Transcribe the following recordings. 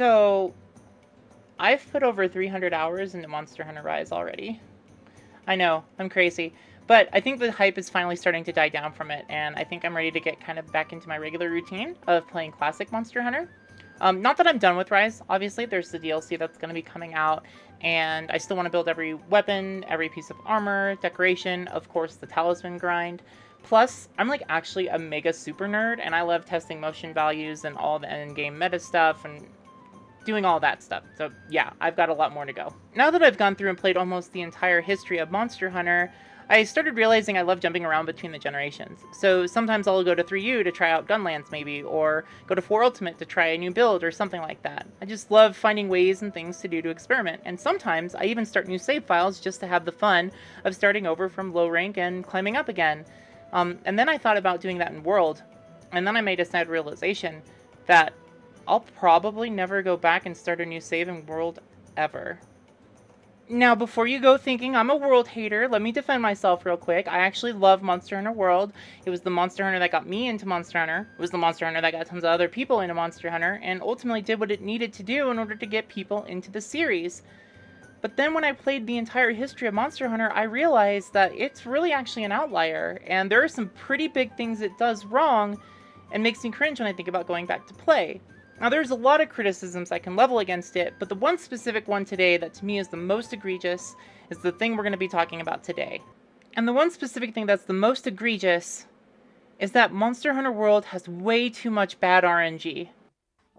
So, I've put over 300 hours into Monster Hunter Rise already. I know, I'm crazy. But I think the hype is finally starting to die down from it, and I think I'm ready to get kind of back into my regular routine of playing classic Monster Hunter. Not that I'm done with Rise, obviously, there's the DLC that's going to be coming out, and I still want to build every weapon, every piece of armor, decoration, of course the talisman grind. Plus, I'm like actually a mega super nerd, and I love testing motion values and all the end-game meta stuff, and doing all that stuff. So yeah, I've got a lot more to go. Now that I've gone through and played almost the entire history of Monster Hunter, I started realizing I love jumping around between the generations. So sometimes I'll go to 3U to try out Gunlands maybe, or go to 4 Ultimate to try a new build or something like that. I just love finding ways and things to do to experiment, and sometimes I even start new save files just to have the fun of starting over from low rank and climbing up again. And then I thought about doing that in World, and then I made a sad realization that I'll probably never go back and start a new save in World ever. Now, before you go thinking I'm a World hater, let me defend myself real quick. I actually love Monster Hunter World. It was the Monster Hunter that got me into Monster Hunter. It was the Monster Hunter that got tons of other people into Monster Hunter, and ultimately did what it needed to do in order to get people into the series. But then when I played the entire history of Monster Hunter, I realized that it's really actually an outlier, and there are some pretty big things it does wrong, and makes me cringe when I think about going back to play. Now, there's a lot of criticisms I can level against it, but the one specific one today that to me is the most egregious is the thing we're going to be talking about today. And the one specific thing that's the most egregious is that Monster Hunter World has way too much bad RNG.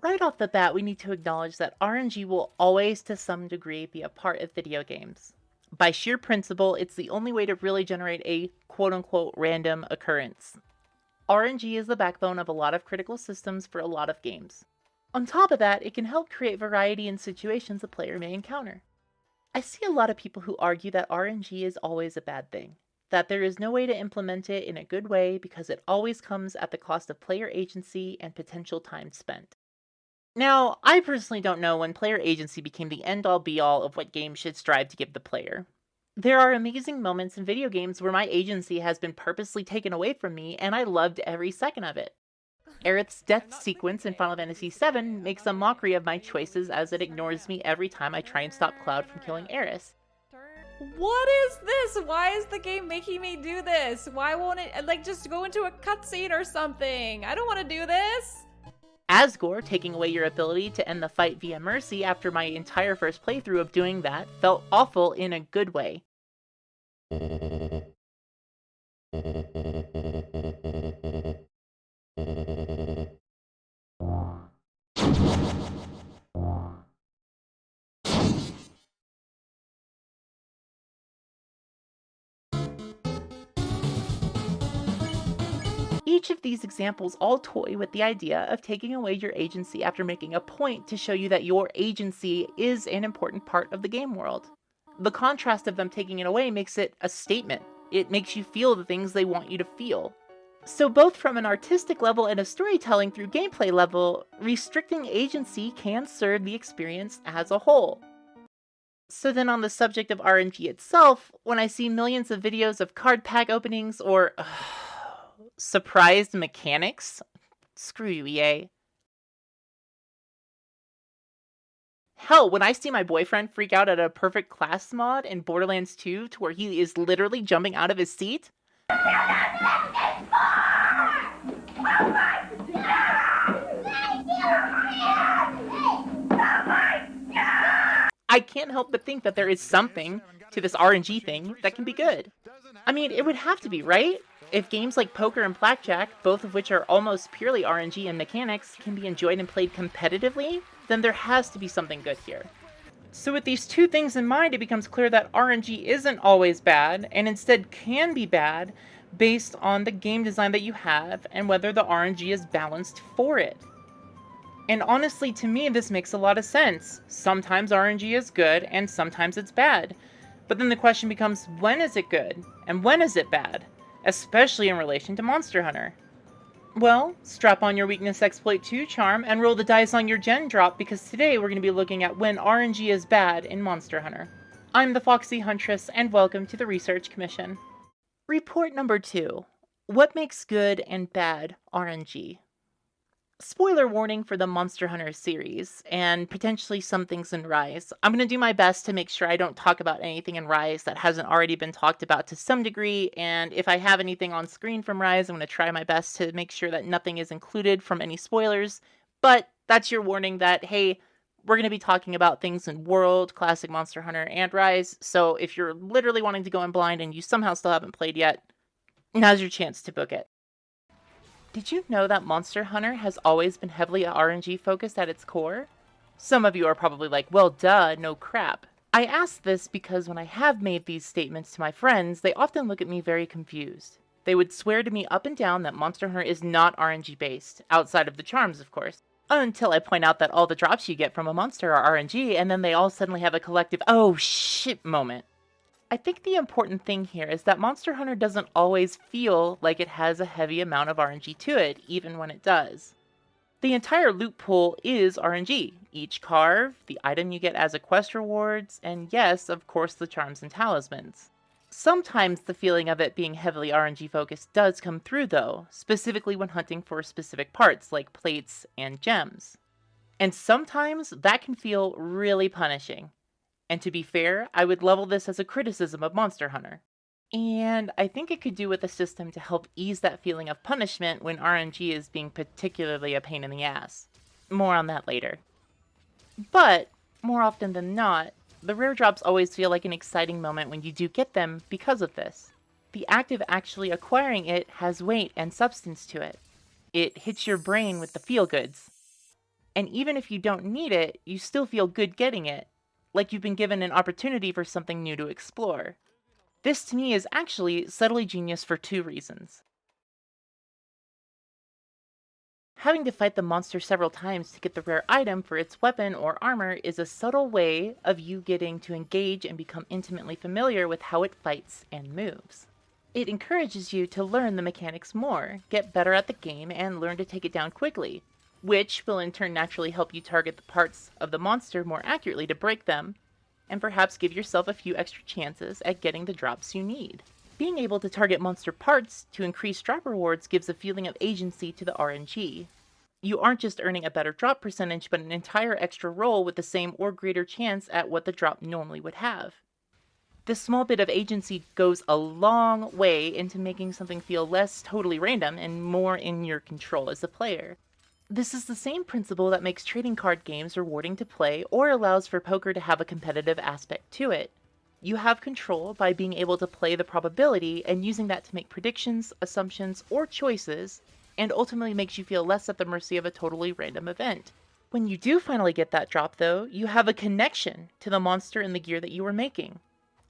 Right off the bat, we need to acknowledge that RNG will always, to some degree, be a part of video games. By sheer principle, it's the only way to really generate a quote-unquote random occurrence. RNG is the backbone of a lot of critical systems for a lot of games. On top of that, it can help create variety in situations a player may encounter. I see a lot of people who argue that RNG is always a bad thing, that there is no way to implement it in a good way because it always comes at the cost of player agency and potential time spent. Now, I personally don't know when player agency became the end-all be-all of what games should strive to give the player. There are amazing moments in video games where my agency has been purposely taken away from me, and I loved every second of it. Aerith's death sequence in Final Fantasy VII makes a mockery of my choices as it ignores me every time I try and stop Cloud from killing Aerith. What is this? Why is the game making me do this? Why won't it, like, just go into a cutscene or something? I don't want to do this! Asgore taking away your ability to end the fight via mercy after my entire first playthrough of doing that felt awful in a good way. Each of these examples all toy with the idea of taking away your agency after making a point to show you that your agency is an important part of the game world. The contrast of them taking it away makes it a statement. It makes you feel the things they want you to feel. So both from an artistic level and a storytelling through gameplay level, restricting agency can serve the experience as a whole. So then on the subject of RNG itself, when I see millions of videos of card pack openings or surprised mechanics, screw you, EA. Hell, when I see my boyfriend freak out at a perfect class mod in Borderlands 2 to where he is literally jumping out of his seat, I can't help but think that there is something to this RNG thing that can be good. I mean, it would have to be, right? If games like poker and blackjack, both of which are almost purely RNG and mechanics, can be enjoyed and played competitively, then there has to be something good here. So with these two things in mind, it becomes clear that RNG isn't always bad, and instead can be bad based on the game design that you have and whether the RNG is balanced for it. And honestly, to me, this makes a lot of sense. Sometimes RNG is good, and sometimes it's bad. But then the question becomes, when is it good? And when is it bad? Especially in relation to Monster Hunter. Well, strap on your Weakness Exploit 2 charm and roll the dice on your gen drop, because today we're going to be looking at when RNG is bad in Monster Hunter. I'm the Foxy Huntress, and welcome to the Research Commission. Report number 2. What makes good and bad RNG? Spoiler warning for the Monster Hunter series, and potentially some things in Rise. I'm going to do my best to make sure I don't talk about anything in Rise that hasn't already been talked about to some degree, and if I have anything on screen from Rise, I'm going to try my best to make sure that nothing is included from any spoilers, but that's your warning that, hey, we're going to be talking about things in World, Classic Monster Hunter, and Rise, so if you're literally wanting to go in blind and you somehow still haven't played yet, now's your chance to book it. Did you know that Monster Hunter has always been heavily RNG focused at its core? Some of you are probably like, well, duh, no crap. I ask this because when I have made these statements to my friends, they often look at me very confused. They would swear to me up and down that Monster Hunter is not RNG based, outside of the charms, of course. Until I point out that all the drops you get from a monster are RNG, and then they all suddenly have a collective, oh shit moment. I think the important thing here is that Monster Hunter doesn't always feel like it has a heavy amount of RNG to it, even when it does. The entire loot pool is RNG. Each carve, the item you get as a quest rewards, and yes, of course the charms and talismans. Sometimes the feeling of it being heavily RNG focused does come through though, specifically when hunting for specific parts like plates and gems. And sometimes that can feel really punishing. And to be fair, I would level this as a criticism of Monster Hunter. And I think it could do with a system to help ease that feeling of punishment when RNG is being particularly a pain in the ass. More on that later. But, more often than not, the rare drops always feel like an exciting moment when you do get them because of this. The act of actually acquiring it has weight and substance to it. It hits your brain with the feel-goods. And even if you don't need it, you still feel good getting it, like you've been given an opportunity for something new to explore. This to me is actually subtly genius for two reasons. Having to fight the monster several times to get the rare item for its weapon or armor is a subtle way of you getting to engage and become intimately familiar with how it fights and moves. It encourages you to learn the mechanics more, get better at the game, and learn to take it down quickly, which will in turn naturally help you target the parts of the monster more accurately to break them, and perhaps give yourself a few extra chances at getting the drops you need. Being able to target monster parts to increase drop rewards gives a feeling of agency to the RNG. You aren't just earning a better drop percentage, but an entire extra roll with the same or greater chance at what the drop normally would have. This small bit of agency goes a long way into making something feel less totally random and more in your control as a player. This is the same principle that makes trading card games rewarding to play or allows for poker to have a competitive aspect to it. You have control by being able to play the probability and using that to make predictions, assumptions, or choices, and ultimately makes you feel less at the mercy of a totally random event. When you do finally get that drop though, you have a connection to the monster and the gear that you were making.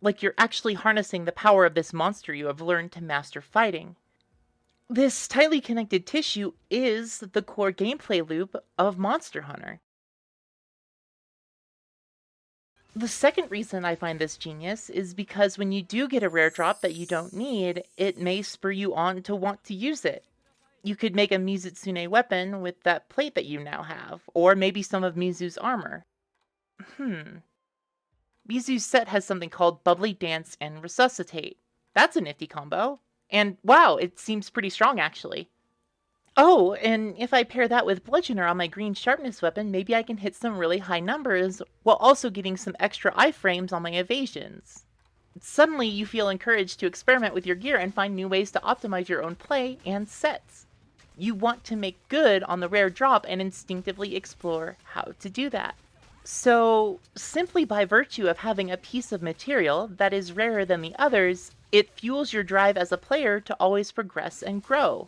Like you're actually harnessing the power of this monster you have learned to master fighting. This tightly connected tissue is the core gameplay loop of Monster Hunter. The second reason I find this genius is because when you do get a rare drop that you don't need, it may spur you on to want to use it. You could make a Mizutsune weapon with that plate that you now have, or maybe some of Mizu's armor. Mizu's set has something called Bubbly Dance and Resuscitate. That's a nifty combo. And wow, it seems pretty strong actually. Oh, and if I pair that with Bludgeoner on my green sharpness weapon, maybe I can hit some really high numbers while also getting some extra iframes on my evasions. Suddenly you feel encouraged to experiment with your gear and find new ways to optimize your own play and sets. You want to make good on the rare drop and instinctively explore how to do that. So, simply by virtue of having a piece of material that is rarer than the others, it fuels your drive as a player to always progress and grow.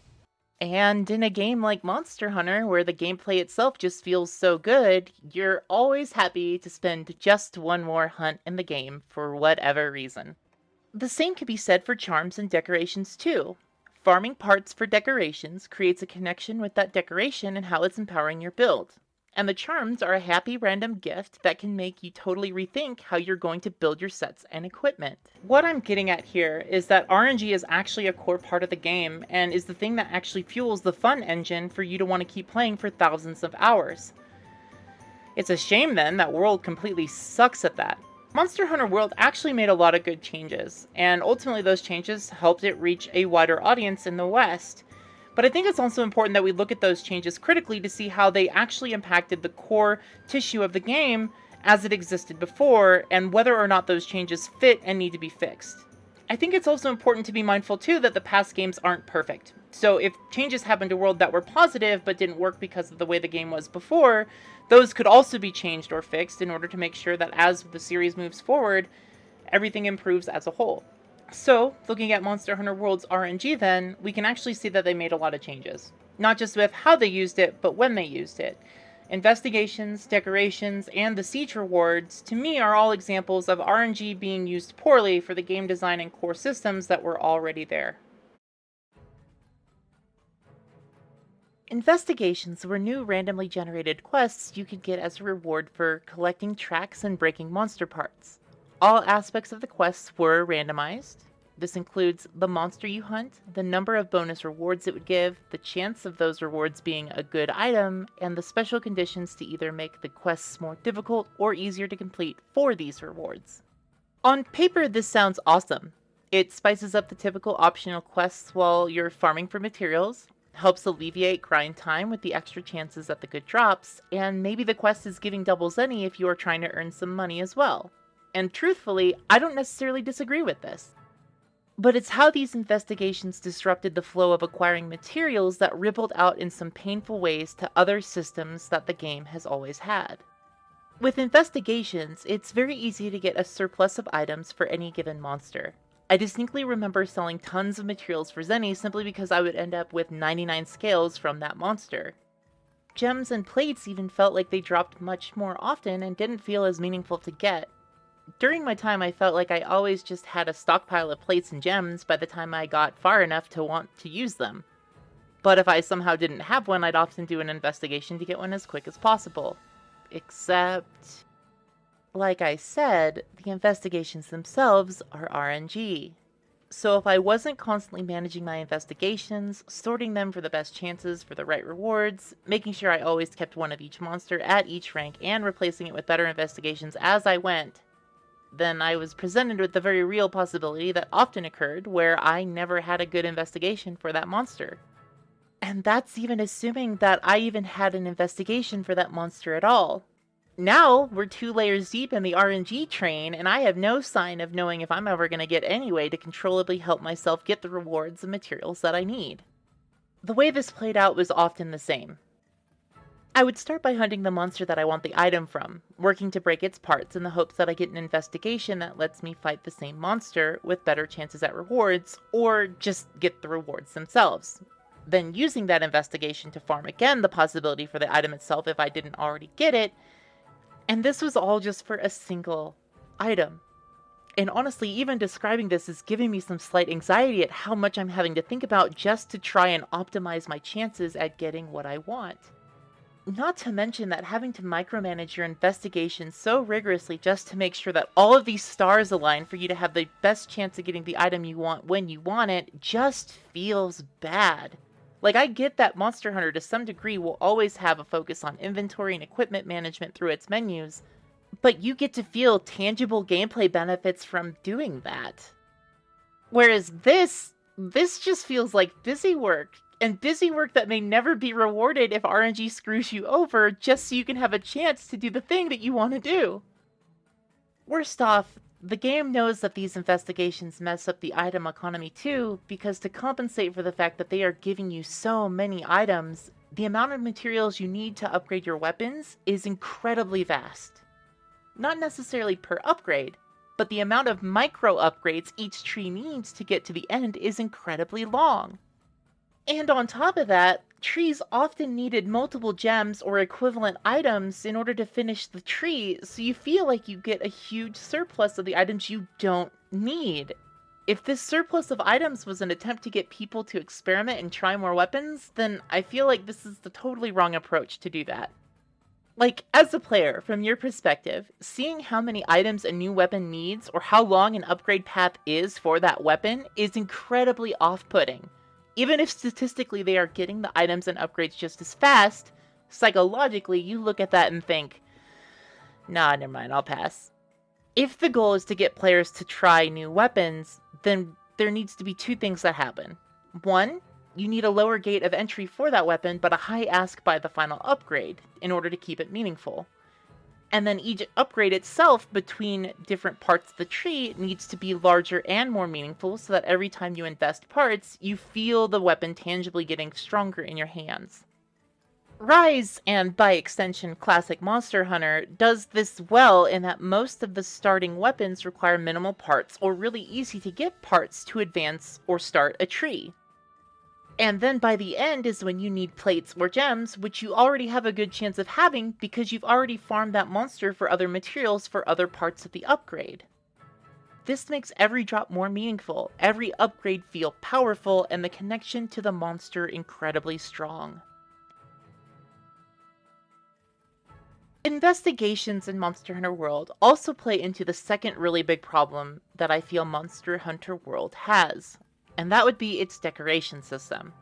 And in a game like Monster Hunter, where the gameplay itself just feels so good, you're always happy to spend just one more hunt in the game for whatever reason. The same can be said for charms and decorations too. Farming parts for decorations creates a connection with that decoration and how it's empowering your build. And the charms are a happy random gift that can make you totally rethink how you're going to build your sets and equipment. What I'm getting at here is that RNG is actually a core part of the game and is the thing that actually fuels the fun engine for you to want to keep playing for thousands of hours. It's a shame then that World completely sucks at that. Monster Hunter World actually made a lot of good changes, and ultimately those changes helped it reach a wider audience in the West. But I think it's also important that we look at those changes critically to see how they actually impacted the core tissue of the game as it existed before, and whether or not those changes fit and need to be fixed. I think it's also important to be mindful too that the past games aren't perfect. So if changes happened to World that were positive but didn't work because of the way the game was before, those could also be changed or fixed in order to make sure that as the series moves forward, everything improves as a whole. So, looking at Monster Hunter World's RNG then, we can actually see that they made a lot of changes. Not just with how they used it, but when they used it. Investigations, decorations, and the siege rewards, to me, are all examples of RNG being used poorly for the game design and core systems that were already there. Investigations were new randomly generated quests you could get as a reward for collecting tracks and breaking monster parts. All aspects of the quests were randomized. This includes the monster you hunt, the number of bonus rewards it would give, the chance of those rewards being a good item, and the special conditions to either make the quests more difficult or easier to complete for these rewards. On paper, this sounds awesome. It spices up the typical optional quests while you're farming for materials, helps alleviate grind time with the extra chances at the good drops, and maybe the quest is giving double zenny if you are trying to earn some money as well. And truthfully, I don't necessarily disagree with this. But it's how these investigations disrupted the flow of acquiring materials that rippled out in some painful ways to other systems that the game has always had. With investigations, it's very easy to get a surplus of items for any given monster. I distinctly remember selling tons of materials for zenny simply because I would end up with 99 scales from that monster. Gems and plates even felt like they dropped much more often and didn't feel as meaningful to get. During my time, I felt like I always just had a stockpile of plates and gems by the time I got far enough to want to use them. But if I somehow didn't have one, I'd often do an investigation to get one as quick as possible. Except, like I said, the investigations themselves are RNG. So if I wasn't constantly managing my investigations, sorting them for the best chances for the right rewards, making sure I always kept one of each monster at each rank, and replacing it with better investigations as I went, then I was presented with the very real possibility that often occurred where I never had a good investigation for that monster. And that's even assuming that I even had an investigation for that monster at all. Now, we're 2 layers deep in the RNG train, and I have no sign of knowing if I'm ever going to get any way to controllably help myself get the rewards and materials that I need. The way this played out was often the same. I would start by hunting the monster that I want the item from, working to break its parts in the hopes that I get an investigation that lets me fight the same monster with better chances at rewards, or just get the rewards themselves. Then using that investigation to farm again the possibility for the item itself if I didn't already get it, and this was all just for a single item. And honestly, even describing this is giving me some slight anxiety at how much I'm having to think about just to try and optimize my chances at getting what I want. Not to mention that having to micromanage your investigation so rigorously just to make sure that all of these stars align for you to have the best chance of getting the item you want when you want it just feels bad. Like, I get that Monster Hunter to some degree will always have a focus on inventory and equipment management through its menus, but you get to feel tangible gameplay benefits from doing that. Whereas this just feels like busy work. And busy work that may never be rewarded if RNG screws you over just so you can have a chance to do the thing that you want to do. Worst off, the game knows that these investigations mess up the item economy too, because to compensate for the fact that they are giving you so many items, the amount of materials you need to upgrade your weapons is incredibly vast. Not necessarily per upgrade, but the amount of micro upgrades each tree needs to get to the end is incredibly long. And on top of that, trees often needed multiple gems or equivalent items in order to finish the tree, so you feel like you get a huge surplus of the items you don't need. If this surplus of items was an attempt to get people to experiment and try more weapons, then I feel like this is the totally wrong approach to do that. Like, as a player, from your perspective, seeing how many items a new weapon needs or how long an upgrade path is for that weapon is incredibly off-putting. Even if statistically they are getting the items and upgrades just as fast, psychologically you look at that and think, nah, never mind, I'll pass. If the goal is to get players to try new weapons, then there needs to be 2 things that happen. 1, you need a lower gate of entry for that weapon, but a high ask by the final upgrade in order to keep it meaningful. And then each upgrade itself between different parts of the tree needs to be larger and more meaningful so that every time you invest parts, you feel the weapon tangibly getting stronger in your hands. Rise, and by extension Classic Monster Hunter, does this well in that most of the starting weapons require minimal parts or really easy to get parts to advance or start a tree. And then by the end is when you need plates or gems, which you already have a good chance of having because you've already farmed that monster for other materials for other parts of the upgrade. This makes every drop more meaningful, every upgrade feel powerful, and the connection to the monster incredibly strong. Investigations in Monster Hunter World also play into the second really big problem that I feel Monster Hunter World has, and that would be its decoration system.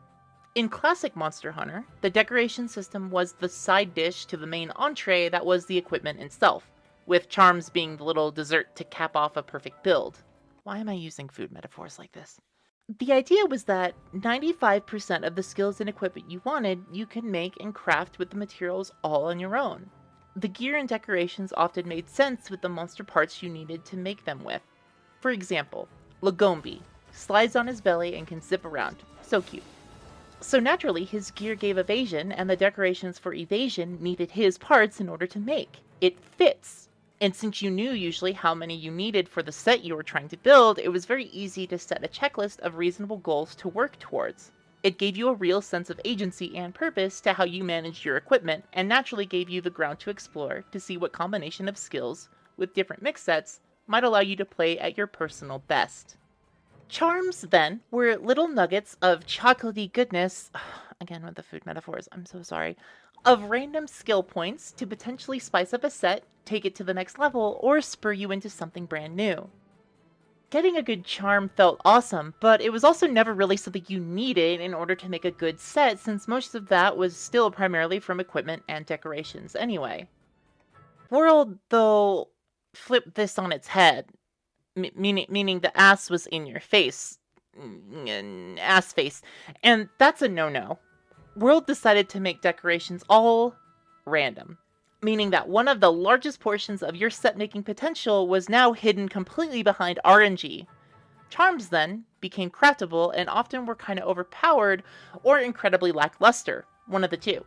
In classic Monster Hunter, the decoration system was the side dish to the main entree that was the equipment itself, with charms being the little dessert to cap off a perfect build. Why am I using food metaphors like this? The idea was that 95% of the skills and equipment you wanted, you could make and craft with the materials all on your own. The gear and decorations often made sense with the monster parts you needed to make them with. For example, Lagombi slides on his belly and can zip around. So cute. So naturally, his gear gave evasion, and the decorations for evasion needed his parts in order to make. It fits. And since you knew usually how many you needed for the set you were trying to build, it was very easy to set a checklist of reasonable goals to work towards. It gave you a real sense of agency and purpose to how you managed your equipment, and naturally gave you the ground to explore to see what combination of skills, with different mix sets, might allow you to play at your personal best. Charms, then, were little nuggets of chocolatey goodness, again with the food metaphors, I'm so sorry, of random skill points to potentially spice up a set, take it to the next level, or spur you into something brand new. Getting a good charm felt awesome, but it was also never really something you needed in order to make a good set, since most of that was still primarily from equipment and decorations anyway. World, though, flipped this on its head, meaning the ass was in your face. Ass face. And that's a no-no. World decided to make decorations all random, meaning that one of the largest portions of your set-making potential was now hidden completely behind RNG. Charms, then, became craftable and often were kind of overpowered or incredibly lackluster, one of the two.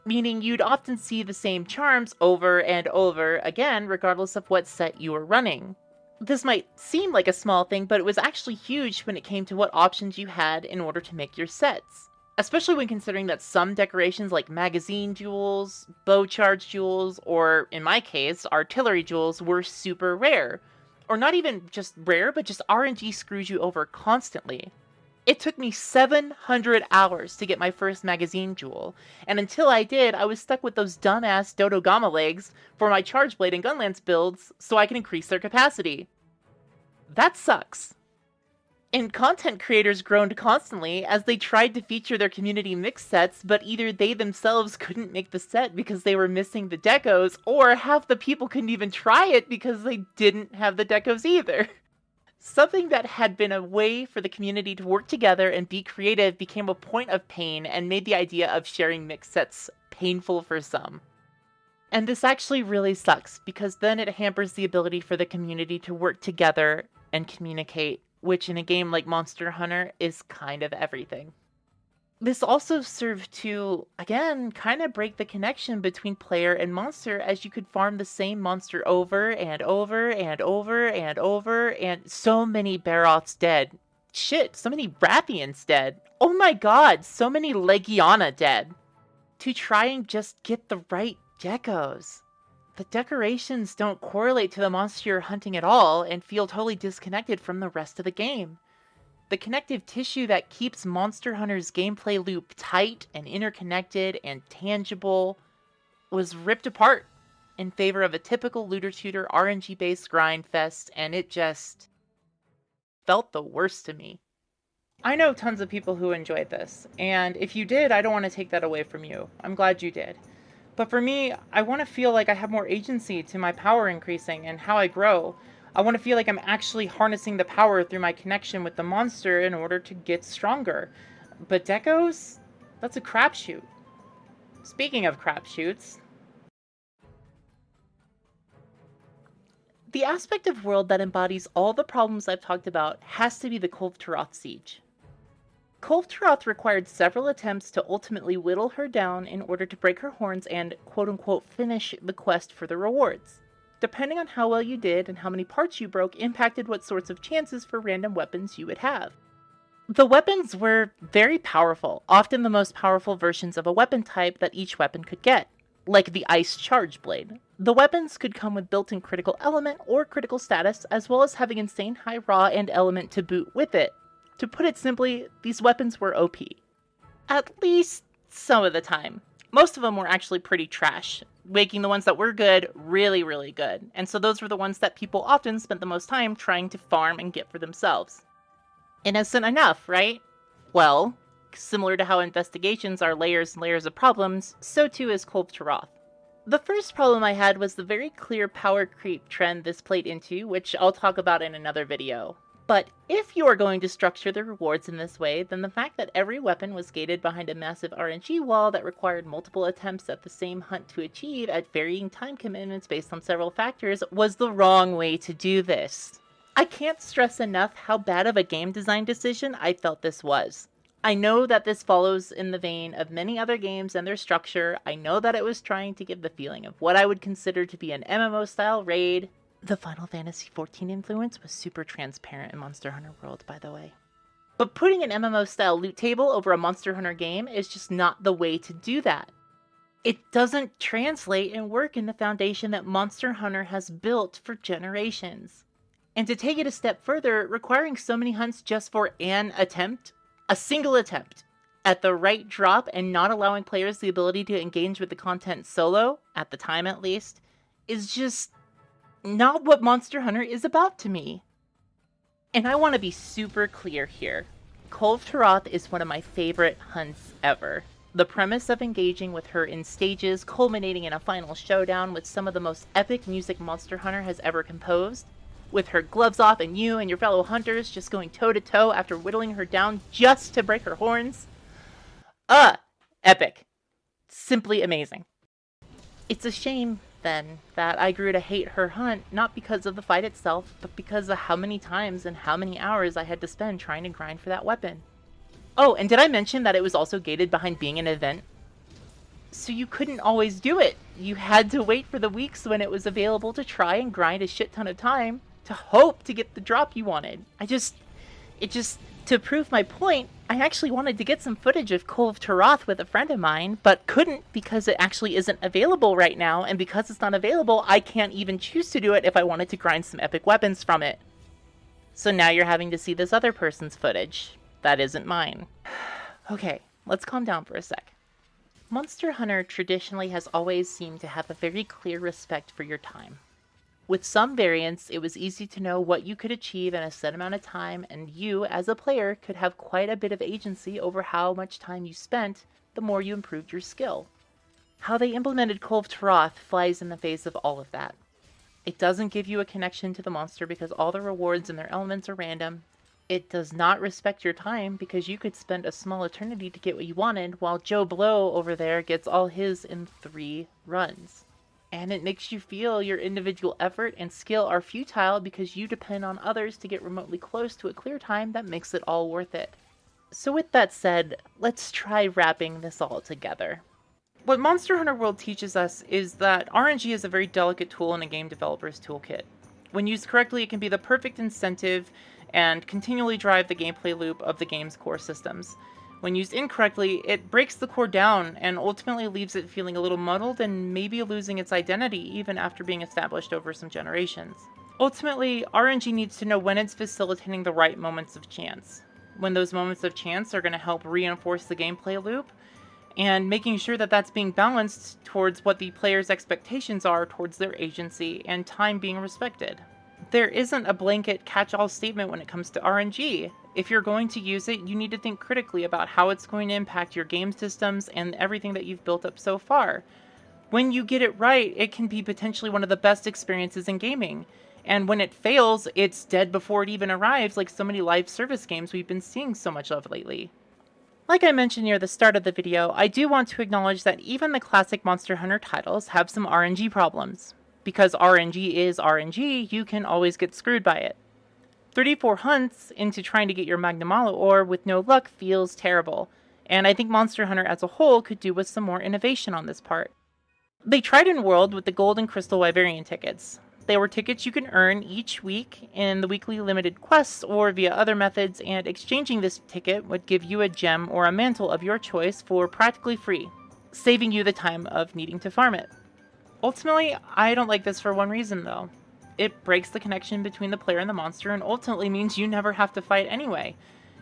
Meaning you'd often see the same charms over and over again regardless of what set you were running. This might seem like a small thing, but it was actually huge when it came to what options you had in order to make your sets. Especially when considering that some decorations like magazine jewels, bow charge jewels, or in my case, artillery jewels were super rare. Or not even just rare, but just RNG screws you over constantly. It took me 700 hours to get my first magazine jewel, and until I did, I was stuck with those dumbass Dodogama legs for my Charge Blade and Gunlance builds so I can increase their capacity. That sucks. And content creators groaned constantly as they tried to feature their community mix sets, but either they themselves couldn't make the set because they were missing the decos, or half the people couldn't even try it because they didn't have the decos either. Something that had been a way for the community to work together and be creative became a point of pain and made the idea of sharing mix sets painful for some. And this actually really sucks, because then it hampers the ability for the community to work together and communicate, which in a game like Monster Hunter is kind of everything. This also served to, again, kind of break the connection between player and monster, as you could farm the same monster over and over and over and over, and so many Baroths dead. Shit, so many Rathians dead. Oh my god, so many Legiana dead. To try and just get the right decos. The decorations don't correlate to the monster you're hunting at all and feel totally disconnected from the rest of the game. The connective tissue that keeps Monster Hunter's gameplay loop tight and interconnected and tangible was ripped apart in favor of a typical looter-shooter RNG-based grind fest, and it just felt the worst to me. I know tons of people who enjoyed this, and if you did, I don't want to take that away from you. I'm glad you did. But for me, I want to feel like I have more agency to my power increasing and how I grow. I want to feel like I'm actually harnessing the power through my connection with the monster in order to get stronger. But Deco's? That's a crapshoot. Speaking of crapshoots, the aspect of world that embodies all the problems I've talked about has to be the Kulve Taroth siege. Kulve Taroth required several attempts to ultimately whittle her down in order to break her horns and quote-unquote finish the quest for the rewards. Depending on how well you did and how many parts you broke impacted what sorts of chances for random weapons you would have. The weapons were very powerful, often the most powerful versions of a weapon type that each weapon could get, like the Ice Charge Blade. The weapons could come with built-in critical element or critical status, as well as having insane high raw and element to boot with it. To put it simply, these weapons were OP. At least some of the time. Most of them were actually pretty trash, making the ones that were good really, really good. And so those were the ones that people often spent the most time trying to farm and get for themselves. Innocent enough, right? Well, similar to how investigations are layers and layers of problems, so too is Kulve Taroth. The first problem I had was the very clear power creep trend this played into, which I'll talk about in another video. But if you are going to structure the rewards in this way, then the fact that every weapon was gated behind a massive RNG wall that required multiple attempts at the same hunt to achieve at varying time commitments based on several factors was the wrong way to do this. I can't stress enough how bad of a game design decision I felt this was. I know that this follows in the vein of many other games and their structure. I know that it was trying to give the feeling of what I would consider to be an MMO-style raid. The Final Fantasy XIV influence was super transparent in Monster Hunter World, by the way. But putting an MMO-style loot table over a Monster Hunter game is just not the way to do that. It doesn't translate and work in the foundation that Monster Hunter has built for generations. And to take it a step further, requiring so many hunts just for an attempt, a single attempt, at the right drop and not allowing players the ability to engage with the content solo, at the time at least, is just not what Monster Hunter is about to me. And I want to be super clear here. Kulve Taroth is one of my favorite hunts ever. The premise of engaging with her in stages, culminating in a final showdown with some of the most epic music Monster Hunter has ever composed, with her gloves off and you and your fellow hunters just going toe-to-toe after whittling her down just to break her horns. Epic. Simply amazing. It's a shame, then, that I grew to hate her hunt, not because of the fight itself, but because of how many times and how many hours I had to spend trying to grind for that weapon. Oh, and did I mention that it was also gated behind being an event? So you couldn't always do it. You had to wait for the weeks when it was available to try and grind a shit ton of time to hope to get the drop you wanted. To prove my point, I actually wanted to get some footage of Kulve Taroth with a friend of mine, but couldn't because it actually isn't available right now, and because it's not available, I can't even choose to do it if I wanted to grind some epic weapons from it. So now you're having to see this other person's footage. That isn't mine. Okay, let's calm down for a sec. Monster Hunter traditionally has always seemed to have a very clear respect for your time. With some variants, it was easy to know what you could achieve in a set amount of time, and you, as a player, could have quite a bit of agency over how much time you spent the more you improved your skill. How they implemented Kulve Taroth flies in the face of all of that. It doesn't give you a connection to the monster because all the rewards and their elements are random. It does not respect your time because you could spend a small eternity to get what you wanted, while Joe Blow over there gets all his in 3 runs. And it makes you feel your individual effort and skill are futile because you depend on others to get remotely close to a clear time that makes it all worth it. So with that said, let's try wrapping this all together. What Monster Hunter World teaches us is that RNG is a very delicate tool in a game developer's toolkit. When used correctly, it can be the perfect incentive and continually drive the gameplay loop of the game's core systems. When used incorrectly, it breaks the core down and ultimately leaves it feeling a little muddled and maybe losing its identity even after being established over some generations. Ultimately, RNG needs to know when it's facilitating the right moments of chance. When those moments of chance are going to help reinforce the gameplay loop, and making sure that that's being balanced towards what the player's expectations are towards their agency and time being respected. There isn't a blanket catch-all statement when it comes to RNG. If you're going to use it, you need to think critically about how it's going to impact your game systems and everything that you've built up so far. When you get it right, it can be potentially one of the best experiences in gaming. And when it fails, it's dead before it even arrives, like so many live service games we've been seeing so much of lately. Like I mentioned near the start of the video, I do want to acknowledge that even the classic Monster Hunter titles have some RNG problems. Because RNG is RNG, you can always get screwed by it. 34 hunts into trying to get your Magnamalo ore with no luck feels terrible, and I think Monster Hunter as a whole could do with some more innovation on this part. They tried in World with the Gold and Crystal Wyverian tickets. They were tickets you can earn each week in the weekly limited quests or via other methods, and exchanging this ticket would give you a gem or a mantle of your choice for practically free, saving you the time of needing to farm it. Ultimately, I don't like this for one reason though. It breaks the connection between the player and the monster and ultimately means you never have to fight anyway.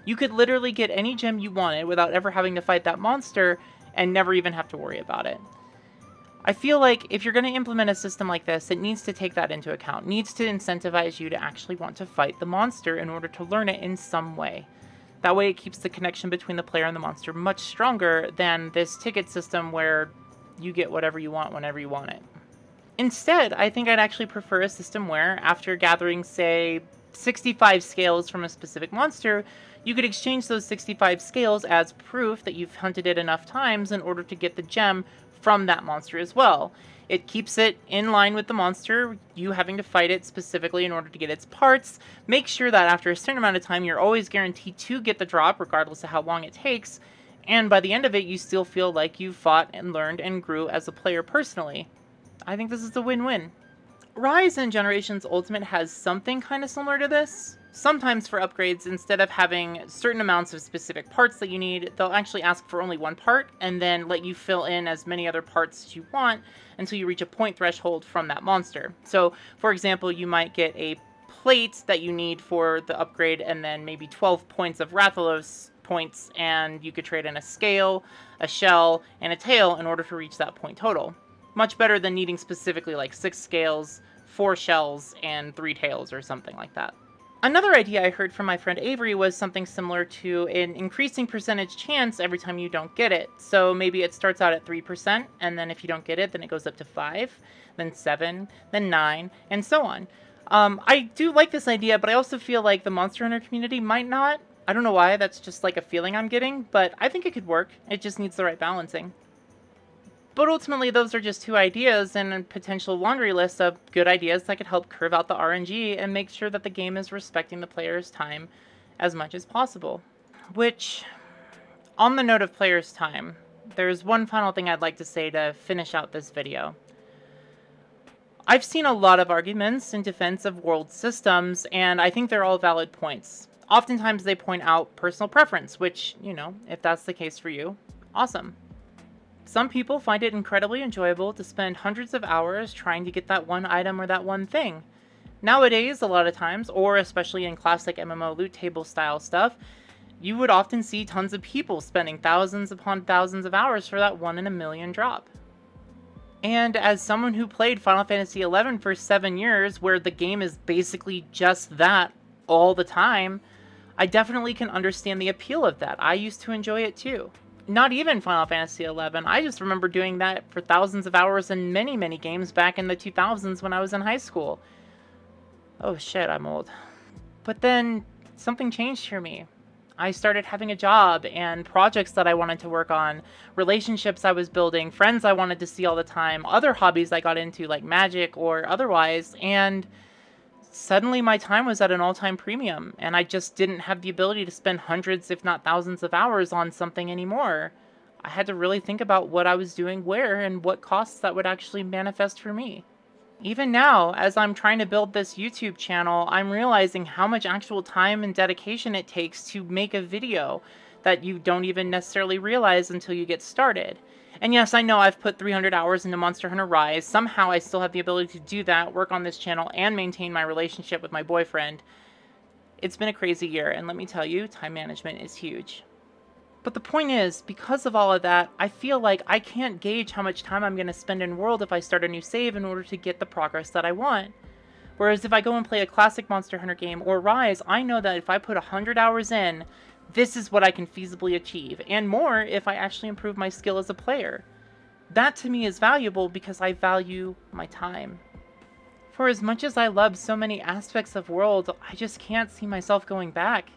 You could literally get any gem you wanted without ever having to fight that monster and never even have to worry about it. I feel like if you're going to implement a system like this, it needs to take that into account. It needs to incentivize you to actually want to fight the monster in order to learn it in some way. That way it keeps the connection between the player and the monster much stronger than this ticket system where you get whatever you want whenever you want it. Instead, I think I'd actually prefer a system where, after gathering, say, 65 scales from a specific monster, you could exchange those 65 scales as proof that you've hunted it enough times in order to get the gem from that monster as well. It keeps it in line with the monster, you having to fight it specifically in order to get its parts. Make sure that after a certain amount of time, you're always guaranteed to get the drop, regardless of how long it takes, and by the end of it, you still feel like you fought and learned and grew as a player personally. I think this is a win-win. Rise in Generations Ultimate has something kind of similar to this. Sometimes for upgrades, instead of having certain amounts of specific parts that you need, they'll actually ask for only one part and then let you fill in as many other parts as you want until you reach a point threshold from that monster. So, for example, you might get a plate that you need for the upgrade and then maybe 12 points of Rathalos points, and you could trade in a scale, a shell, and a tail in order to reach that point total. Much better than needing specifically like 6 scales, 4 shells, and 3 tails or something like that. Another idea I heard from my friend Avery was something similar to an increasing percentage chance every time you don't get it. So maybe it starts out at 3%, and then if you don't get it, then it goes up to 5, then 7, then 9, and so on. I do like this idea, but I also feel like the Monster Hunter community might not. I don't know why, that's just like a feeling I'm getting, but I think it could work. It just needs the right balancing. But ultimately, those are just 2 ideas and a potential laundry list of good ideas that could help curve out the RNG and make sure that the game is respecting the player's time as much as possible. Which, on the note of player's time, there's one final thing I'd like to say to finish out this video. I've seen a lot of arguments in defense of world systems, and I think they're all valid points. Oftentimes they point out personal preference, which, you know, if that's the case for you, awesome. Some people find it incredibly enjoyable to spend hundreds of hours trying to get that one item or that one thing. Nowadays, a lot of times, or especially in classic MMO loot table style stuff, you would often see tons of people spending thousands upon thousands of hours for that 1 in a million drop. And as someone who played Final Fantasy XI for 7 years, where the game is basically just that all the time, I definitely can understand the appeal of that. I used to enjoy it too. Not even Final Fantasy XI, I just remember doing that for thousands of hours in many, many games back in the 2000s when I was in high school. Oh shit, I'm old. But then, something changed for me. I started having a job and projects that I wanted to work on, relationships I was building, friends I wanted to see all the time, other hobbies I got into like magic or otherwise, and suddenly my time was at an all-time premium, and I just didn't have the ability to spend hundreds, if not thousands of hours on something anymore. I had to really think about what I was doing where and what costs that would actually manifest for me. Even now, as I'm trying to build this YouTube channel, I'm realizing how much actual time and dedication it takes to make a video that you don't even necessarily realize until you get started. And yes, I know I've put 300 hours into Monster Hunter Rise. Somehow I still have the ability to do that, work on this channel, and maintain my relationship with my boyfriend. It's been a crazy year, and let me tell you, time management is huge. But the point is, because of all of that, I feel like I can't gauge how much time I'm going to spend in World if I start a new save in order to get the progress that I want. Whereas if I go and play a classic Monster Hunter game or Rise, I know that if I put 100 hours in, this is what I can feasibly achieve, and more if I actually improve my skill as a player. That to me is valuable because I value my time. For as much as I love so many aspects of World, I just can't see myself going back.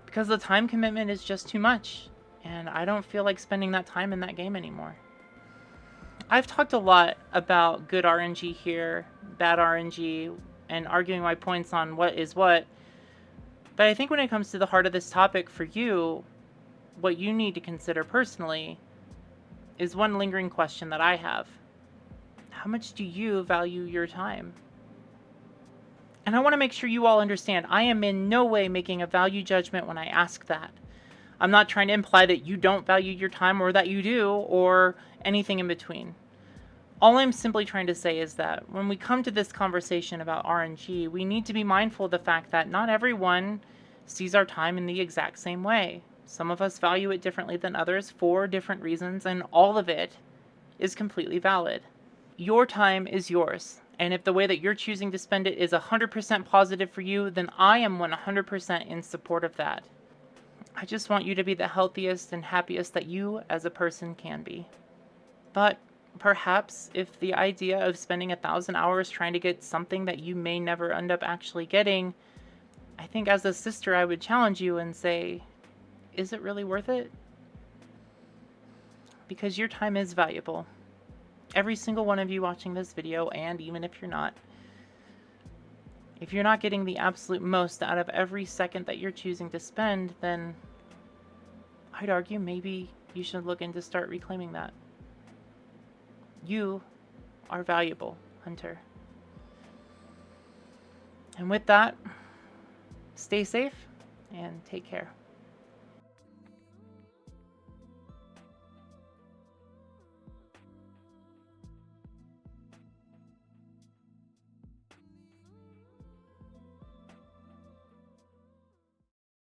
Because the time commitment is just too much, And I don't feel like spending that time in that game anymore. I've talked a lot about good RNG here, bad RNG, and arguing my points on what is what. But I think when it comes to the heart of this topic for you, what you need to consider personally is one lingering question that I have. How much do you value your time? And I want to make sure you all understand, I am in no way making a value judgment when I ask that. I'm not trying to imply that you don't value your time or that you do or anything in between. All I'm simply trying to say is that when we come to this conversation about RNG, we need to be mindful of the fact that not everyone sees our time in the exact same way. Some of us value it differently than others for different reasons, and all of it is completely valid. Your time is yours, and if the way that you're choosing to spend it is 100% positive for you, then I am 100% in support of that. I just want you to be the healthiest and happiest that you as a person can be. But perhaps if the idea of spending 1,000 hours trying to get something that you may never end up actually getting, I think as a sister I would challenge you and say, is it really worth it? Because your time is valuable. Every single one of you watching this video, and even if you're not getting the absolute most out of every second that you're choosing to spend, then I'd argue maybe you should look into start reclaiming that. You are valuable, Hunter. And with that, stay safe and take care.